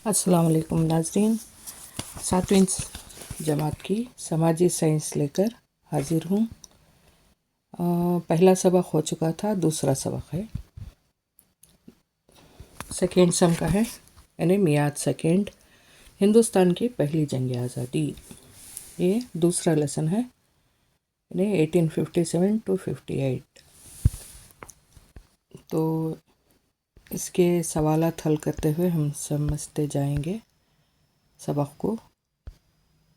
السلام علیکم ناظرین، 7ویں جماعت کی سماجی سائنس لے کر حاضر ہوں۔ پہلا سبق ہو چکا تھا، دوسرا سبق ہے، سیکنڈ سم کا ہے، یعنی میعاد سیکنڈ، ہندوستان کی پہلی جنگ آزادی۔ یہ دوسرا لیسن ہے، یعنی 1857 to 58۔ تو اس کے سوالات حل کرتے ہوئے ہم سمجھتے جائیں گے سبق کو۔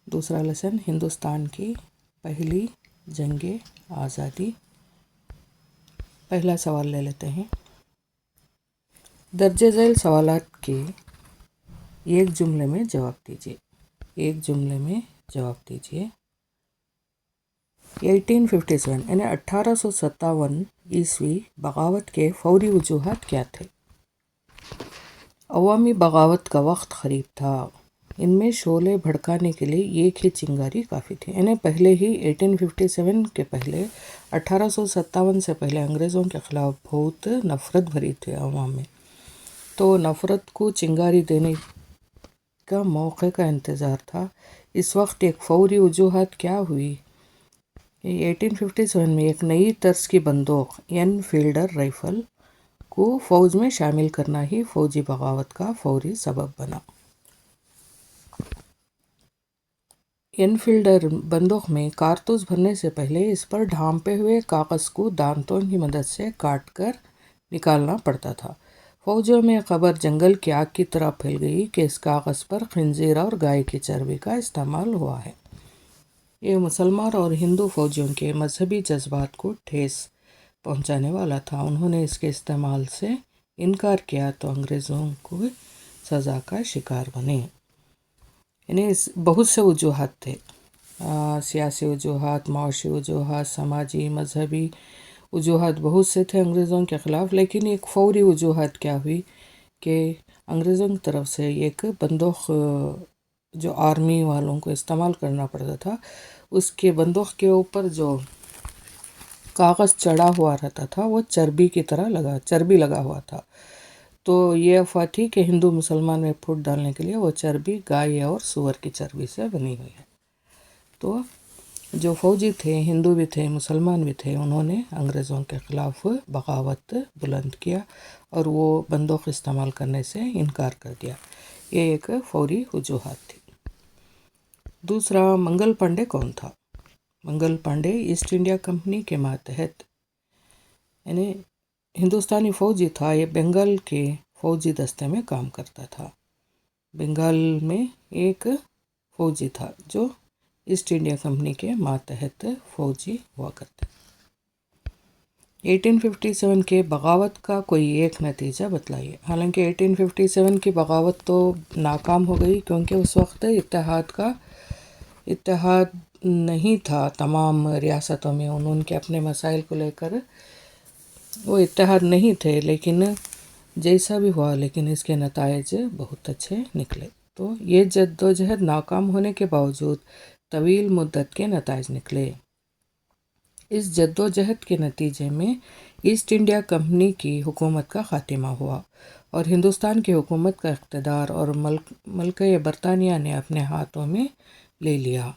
دوسرا لیسن، ہندوستان کی پہلی جنگ آزادی۔ پہلا سوال لے لیتے ہیں۔ درج ذیل سوالات کے ایک جملے میں جواب دیجیے۔ ایک جملے میں جواب دیجیے۔ 1857 یعنی 1857 عیسوی بغاوت کے فوری وجوہات کیا تھے؟ عوامی بغاوت کا وقت قریب تھا، ان میں شعلے بھڑکانے کے لیے ایک ہی چنگاری کافی تھی۔ یعنی پہلے ہی 1857 کے پہلے 1857 سے پہلے انگریزوں کے خلاف بہت نفرت بھری تھی عوام میں، تو نفرت کو چنگاری دینے کا موقع کا انتظار تھا۔ اس وقت ایک فوری وجوہات کیا ہوئی؟ 1857 میں ایک نئی طرز کی بندوق انفیلڈر رائفل کو فوج میں شامل کرنا ہی فوجی بغاوت کا فوری سبب بنا۔ انفیلڈر بندوق میں کارتوس بھرنے سے پہلے اس پر ڈھانپے ہوئے کاغذ کو دانتوں کی مدد سے کاٹ کر نکالنا پڑتا تھا۔ فوجوں میں خبر جنگل کی آگ کی طرح پھیل گئی کہ اس کاغذ پر خنزیر اور گائے کی چربی کا استعمال ہوا ہے۔ یہ مسلمان اور ہندو فوجیوں کے مذہبی جذبات کو ٹھیس پہنچانے والا تھا۔ انہوں نے اس کے استعمال سے انکار کیا تو انگریزوں کو سزا کا شکار بنے۔ یعنی بہت سے وجوہات تھے، سیاسی وجوہات، معاشی وجوہات، سماجی، مذہبی وجوہات بہت سے تھے انگریزوں کے خلاف، لیکن ایک فوری وجوہات کیا ہوئی کہ انگریزوں کی طرف سے ایک بندوق جو آرمی والوں کو استعمال کرنا پڑتا تھا، اس کے بندوق کے اوپر جو کاغذ چڑھا ہوا رہتا تھا وہ چربی لگا ہوا تھا۔ تو یہ افواہ تھی کہ ہندو مسلمان میں پھوٹ ڈالنے کے لیے وہ چربی گائے اور سور کی چربی سے بنی ہوئی ہے۔ تو جو فوجی تھے، ہندو بھی تھے، مسلمان بھی تھے، انہوں نے انگریزوں کے خلاف بغاوت بلند کیا اور وہ بندوق استعمال کرنے سے انکار کر دیا۔ یہ ایک فوری وجوہات تھی۔ دوسرا، منگل پانڈے کون تھا؟ Mangal Pandey East India company کے ماتحت، یعنی ہندوستانی فوجی تھا۔ یہ بنگال کے فوجی دستے میں کام کرتا تھا۔ بنگال میں ایک فوجی تھا جو ایسٹ انڈیا کمپنی کے ماتحت فوجی ہوا کرتے۔ 1857 کے بغاوت کا کوئی ایک نتیجہ بتلائیے۔ حالانکہ 1857 کی بغاوت تو ناکام ہو گئی، کیونکہ اس وقت اتحاد نہیں تھا تمام ریاستوں میں، ان کے اپنے مسائل کو لے کر وہ اتحاد نہیں تھے، لیکن جیسا بھی ہوا، لیکن اس کے نتائج بہت اچھے نکلے۔ تو یہ جدوجہد ناکام ہونے کے باوجود طویل مدت کے نتائج نکلے۔ اس جدوجہد کے نتیجے میں ایسٹ انڈیا کمپنی کی حکومت کا خاتمہ ہوا اور ہندوستان کی حکومت کا اقتدار اور ملکہ برطانیہ نے اپنے ہاتھوں میں لے لیا۔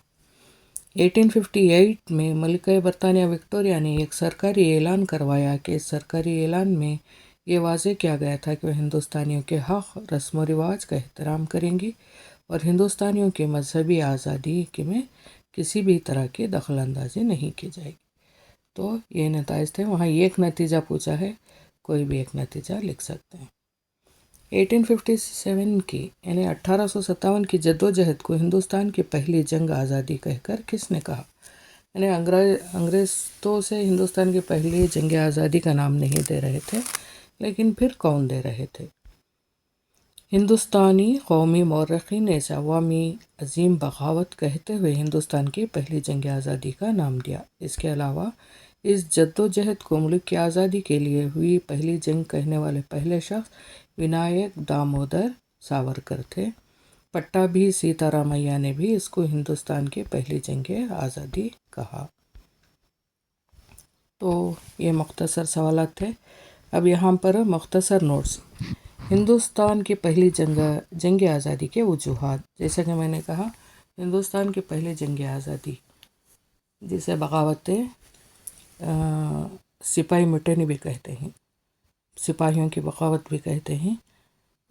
1858 میں ملکہ برطانیہ وکٹوریہ نے ایک سرکاری اعلان کروایا کہ اس سرکاری اعلان میں یہ واضح کیا گیا تھا کہ وہ ہندوستانیوں کے حق، رسم و رواج کا احترام کریں گی اور ہندوستانیوں کی مذہبی آزادی میں کسی بھی طرح کی دخل اندازی نہیں کی جائے گی۔ تو یہ نتائج تھے۔ وہاں ایک نتیجہ پوچھا ہے، کوئی بھی ایک نتیجہ لکھ سکتے ہیں۔ 1857 کی یعنی 1857 کی جدوجہد کو ہندوستان کی پہلی جنگ آزادی کہہ کر کس نے کہا؟ یعنی انگریز تو سے ہندوستان کی پہلی جنگ آزادی کا نام نہیں دے رہے تھے، لیکن پھر کون دے رہے تھے؟ ہندوستانی قومی مورخین نے اسے عوامی عظیم بغاوت کہتے ہوئے ہندوستان کی پہلی جنگ آزادی کا نام دیا۔ اس کے علاوہ اس جدوجہد کو ملک کی آزادی کے لیے ہوئی پہلی جنگ کہنے والے پہلے شخص ونائک دامودر ساورکر تھے۔ پٹابھی سیتا رامیا نے بھی اس کو ہندوستان کی پہلی جنگ آزادی کہا۔ تو یہ مختصر سوالات تھے۔ اب یہاں پر مختصر نوٹس۔ ہندوستان کی پہلی جنگ آزادی کے وجوہات. جیسا کہ میں نے کہا، ہندوستان کی پہلی جنگ آزادی جسے بغاوت سپاہی مٹنی بھی کہتے ہیں، سپاہیوں کی بغاوت بھی کہتے ہیں،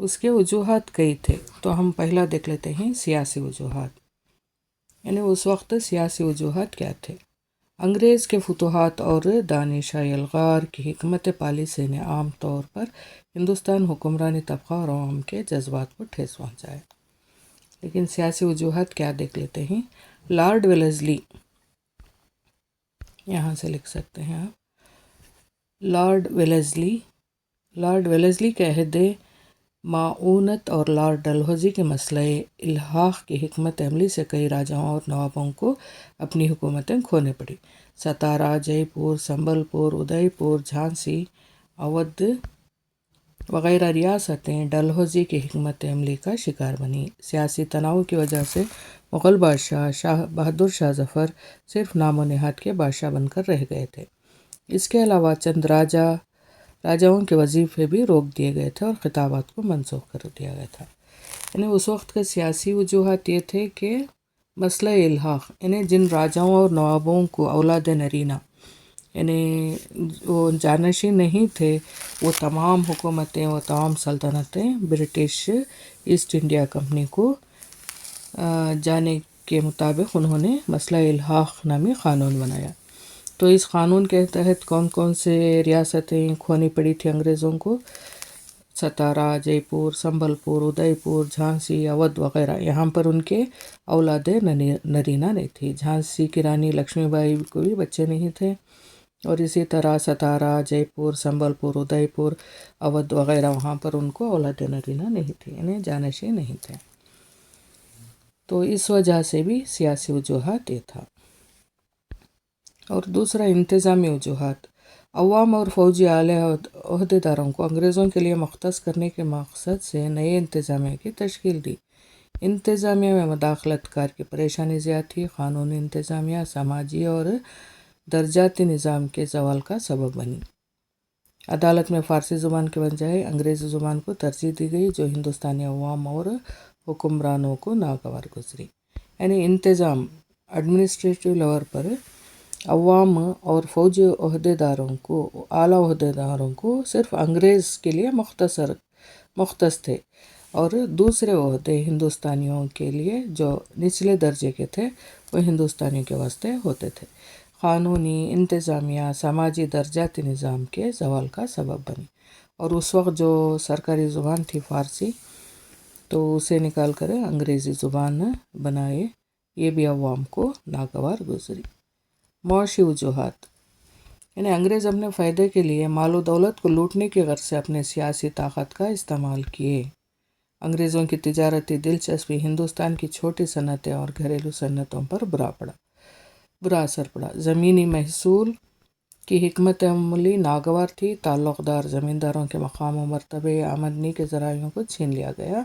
اس کے وجوہات کئی تھے. تو ہم پہلا دیکھ لیتے ہیں سیاسی وجوہات. یعنی اس وقت سیاسی وجوہات کیا تھے؟ انگریز کے فتوحات اور دانشاہی الغار کی حکمت پالیسی نے عام طور پر ہندوستان حکمرانی طبقہ اور عوام کے جذبات کو ٹھیس پہنچایا. لیکن سیاسی وجوہات کیا دیکھ لیتے ہیں. لارڈ ویلزلی، یہاں سے لکھ سکتے ہیں آپ، لارڈ ویلزلی کے عہد معاونت اور لارڈ ڈلہوزی کے مسئلہ الحاق کی حکمت عملی سے کئی راجاؤں اور نوابوں کو اپنی حکومتیں کھونے پڑی. ستارا، جے پور، سنبل پور، ادے پور، جھانسی، اودھ وغیرہ ریاستیں ڈلہوزی کی حکمت عملی کا شکار بنیں. سیاسی تناؤ کی وجہ سے مغل بادشاہ شاہ بہادر شاہ ظفر صرف نام و نہاد کے بادشاہ بن کر رہ گئے تھے. اس کے علاوہ چند راجاؤں کے وظیفے بھی روک دیے گئے تھے اور خطابات کو منسوخ کر دیا گیا تھا. یعنی اس وقت کے سیاسی وجوہات یہ تھے کہ مسئلہ الحاق، یعنی جن راجاؤں اور نوابوں کو اولاد نرینہ یعنی وہ جانشین نہیں تھے، وہ تمام حکومتیں، وہ تمام سلطنتیں برٹش ایسٹ انڈیا کمپنی کو جانے کے مطابق انہوں نے مسئلہ الحاق نامی قانون بنایا. تو اس قانون کے تحت کون کون سے ریاستیں کھونی پڑی تھی انگریزوں کو؟ ستارا، جے پور، سنبل پور، ادے پور، جھانسی، اودھ وغیرہ. یہاں پر ان کے اولاد نرینہ نہیں تھی. جھانسی کی رانی لکشمی بائی کو بھی بچے نہیں تھے، اور اسی طرح ستارا، جے پور، سنبل پور، ادے پور، اودھ وغیرہ، وہاں پر ان کو اولاد نرینہ نہیں تھی، یعنی جانشین نہیں تھے. تو اس وجہ سے بھی سیاسی وجوہات یہ تھا. اور دوسرا انتظامی وجوہات. عوام اور فوجی اعلی عہدیداروں کو انگریزوں کے لیے مختص کرنے کے مقصد سے نئے انتظامیہ کی تشکیل دی. انتظامیہ میں مداخلت کار کی پریشانی زیادہ تھی. قانونی انتظامیہ سماجی اور درجاتی نظام کے زوال کا سبب بنی. عدالت میں فارسی زبان کے بجائے انگریزی زبان کو ترجیح دی گئی، جو ہندوستانی عوام اور حکمرانوں کو ناگوار گزری. یعنی انتظام ایڈمنسٹریٹو لیول پر عوام اور فوجی اعلیٰ عہدیداروں کو صرف انگریز کے لیے مختص تھے، اور دوسرے عہدے ہندوستانیوں کے لیے جو نچلے درجے کے تھے وہ ہندوستانیوں کے واسطے ہوتے تھے. قانونی انتظامیہ سماجی درجاتی نظام کے زوال کا سبب بنی. اور اس وقت جو سرکاری زبان تھی فارسی، تو اسے نکال کر انگریزی زبان بنائے، یہ بھی عوام کو ناگوار گزری. معاشی وجوہات. یعنی انگریز اپنے فائدے کے لیے مال و دولت کو لوٹنے کی غرض سے اپنے سیاسی طاقت کا استعمال کیے. انگریزوں کی تجارتی دلچسپی ہندوستان کی چھوٹی صنعتیں اور گھریلو صنعتوں پر برا اثر پڑا. زمینی محصول کی حکمت عملی ناگوار تھی. تعلق دار زمینداروں کے مقام و مرتبے، آمدنی کے ذرائع کو چھین لیا گیا.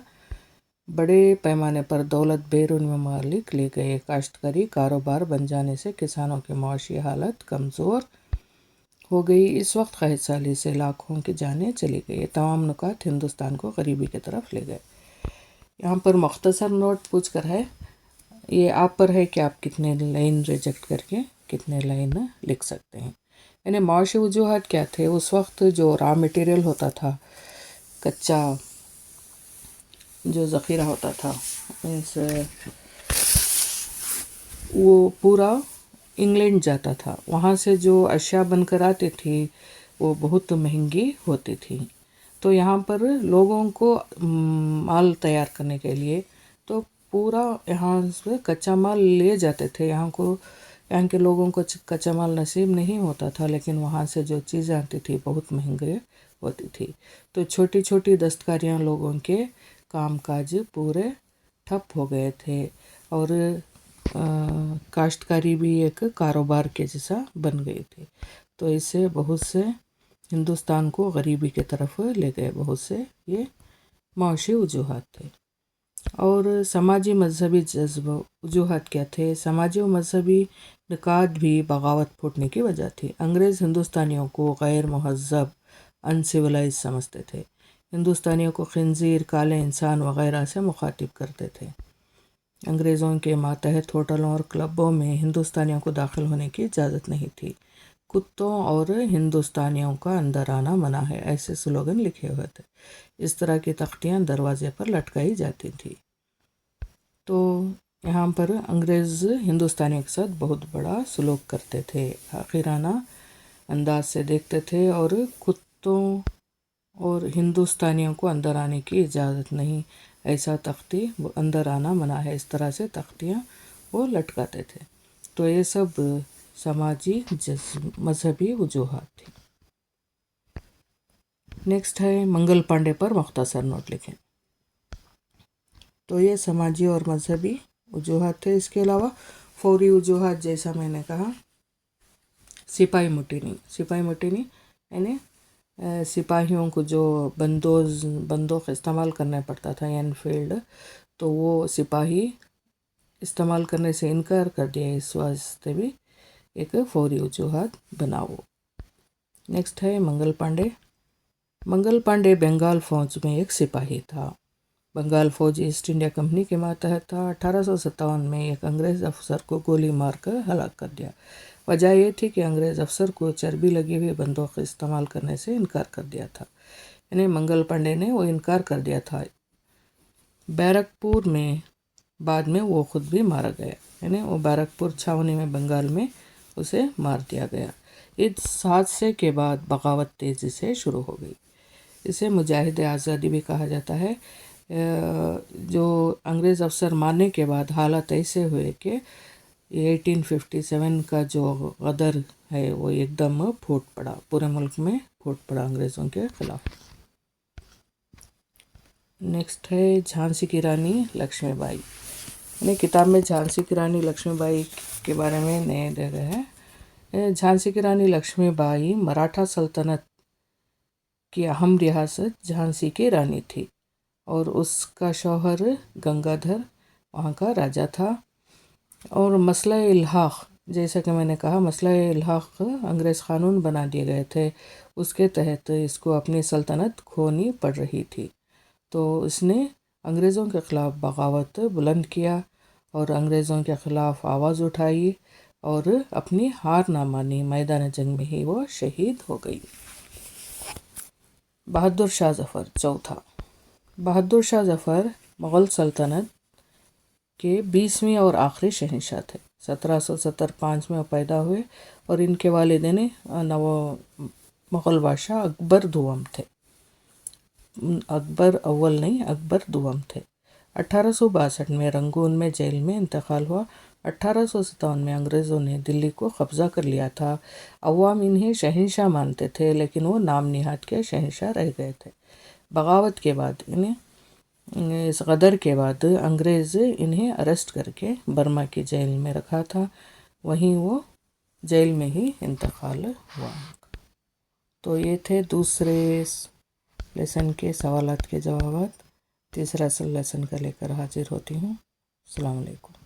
بڑے پیمانے پر دولت بیرون ممالک لے گئے. کاشتکاری کاروبار بن جانے سے کسانوں کی معاشی حالت کمزور ہو گئی. اس وقت قحط سالی سے لاکھوں کی جانیں چلی گئی. یہ تمام نکات ہندوستان کو غریبی کی طرف لے گئے. یہاں پر مختصر نوٹ پوچھ کر ہے، یہ آپ پر ہے کہ آپ کتنے لائن ریجیکٹ کر کے کتنے لائن لکھ سکتے ہیں. یعنی معاشی وجوہات کیا تھے؟ اس وقت جو را مٹیریل ہوتا تھا، کچا جو ذخیرہ ہوتا تھا، وہ پورا انگلینڈ جاتا تھا. وہاں سے جو اشیاء بن کر آتی تھی وہ بہت مہنگی ہوتی تھی. تو یہاں پر لوگوں کو مال تیار کرنے کے لیے تو پورا یہاں سے کچا مال لے جاتے تھے. یہاں کے لوگوں کو کچا مال نصیب نہیں ہوتا تھا، لیکن وہاں سے جو چیزیں آتی تھی بہت مہنگی ہوتی تھی. تو چھوٹی چھوٹی دستکاریاں لوگوں کے کام کاج پورے ٹھپ ہو گئے تھے، اور کاشتکاری بھی ایک کاروبار کے جیسا بن گئی تھی. تو اس سے بہت سے ہندوستان کو غریبی کی طرف لے گئے. بہت سے یہ معاشی وجوہات تھے. اور سماجی مذہبی وجوہات کیا تھے؟ سماجی و مذہبی نکات بھی بغاوت پھوٹنے کی وجہ تھی. انگریز ہندوستانیوں کو غیر مہذب، ان سویلائز سمجھتے تھے. ہندوستانیوں کو خنزیر، کالے انسان وغیرہ سے مخاطب کرتے تھے۔ انگریزوں کے ماتحت ہوٹلوں اور کلبوں میں ہندوستانیوں کو داخل ہونے کی اجازت نہیں تھی۔ کتوں اور ہندوستانیوں کا اندر آنا منع ہے، ایسے سلوگن لکھے ہوئے تھے۔ اس طرح کی تختیاں دروازے پر لٹکائی جاتی تھی۔ تو یہاں پر انگریز ہندوستانیوں کے ساتھ بہت بڑا سلوک کرتے تھے، حقیرانہ انداز سے دیکھتے تھے، اور کتوں اور ہندوستانیوں کو اندر آنے کی اجازت نہیں، ایسا تختی اندر آنا منع ہے، اس طرح سے تختیاں وہ لٹکاتے تھے۔ تو یہ سب سماجی مذہبی وجوہات تھی۔ نیکسٹ ہے منگل پانڈے پر مختصر نوٹ لکھیں۔ تو یہ سماجی اور مذہبی وجوہات تھے۔ اس کے علاوہ فوری وجوہات جیسا میں نے کہا، سپاہی مٹینی یعنی سپاہیوں کو جو بندوق استعمال کرنا پڑتا تھا، انفیلڈ، تو وہ سپاہی استعمال کرنے سے انکار کر دیا، اس واسطے بھی ایک فوری وجوہات بنا وہ۔ نیکسٹ ہے منگل پانڈے بنگال فوج میں ایک سپاہی تھا۔ بنگال فوج ایسٹ انڈیا کمپنی کے ماتحت تھا۔ 1857 میں ایک انگریز افسر کو گولی مار کر ہلاک کر دیا۔ وجہ یہ تھی کہ انگریز افسر کو چربی لگی ہوئی بندوق استعمال کرنے سے انکار کر دیا تھا، یعنی منگل پانڈے نے وہ انکار کر دیا تھا۔ بیرکپور میں بعد میں وہ خود بھی مارا گیا، یعنی وہ بیرکپور چھاونی میں بنگال میں اسے مار دیا گیا۔ اس حادثے کے بعد بغاوت تیزی سے شروع ہو گئی۔ اسے مجاہد آزادی بھی کہا جاتا ہے۔ جو انگریز افسر مارنے کے بعد حالات ایسے ہوئے کہ 1857 کا جو غدر ہے وہ ایک دم پھوٹ پڑا، پورے ملک میں پھوٹ پڑا انگریزوں کے خلاف۔ نیکسٹ ہے جھانسی کی رانی لکشمی بائی۔ یعنی کتاب میں جھانسی کی رانی لکشمی بائی کے بارے میں نئے دے گئے ہیں۔ جھانسی کی رانی لکشمی بائی مراٹھا سلطنت کی اہم ریاست جھانسی کی رانی تھی، اور اس کا شوہر گنگادھر وہاں کا راجا تھا۔ اور مسئلہ الحاق، جیسا کہ میں نے کہا، مسئلہ الحاق انگریز قانون بنا دیے گئے تھے، اس کے تحت اس کو اپنی سلطنت کھونی پڑ رہی تھی۔ تو اس نے انگریزوں کے خلاف بغاوت بلند کیا اور انگریزوں کے خلاف آواز اٹھائی، اور اپنی ہار نہ مانی، میدان جنگ میں ہی وہ شہید ہو گئی۔ بہادر شاہ ظفر چوتھا۔ بہادر شاہ ظفر مغل سلطنت کے 20ویں اور آخری شہنشاہ تھے۔ 1775 میں وہ پیدا ہوئے، اور ان کے والدین مغل بادشاہ اکبر دوم تھے، اکبر اول نہیں، اکبر دوم تھے۔ 1862 میں رنگون میں جیل میں انتقال ہوا۔ 1857 میں انگریزوں نے دلی کو قبضہ کر لیا تھا۔ عوام انہیں شہنشاہ مانتے تھے، لیکن وہ نام نہاد کے شہنشاہ رہ گئے تھے۔ بغاوت کے بعد، اس غدر کے بعد، انگریز انہیں اریسٹ کر کے برما کی جیل میں رکھا تھا، وہیں وہ جیل میں ہی انتقال ہوا۔ تو یہ تھے دوسرے لیسن کے سوالات کے جوابات۔ تیسرا لیسن کا لے کر حاضر ہوتی ہوں۔ السلام علیکم۔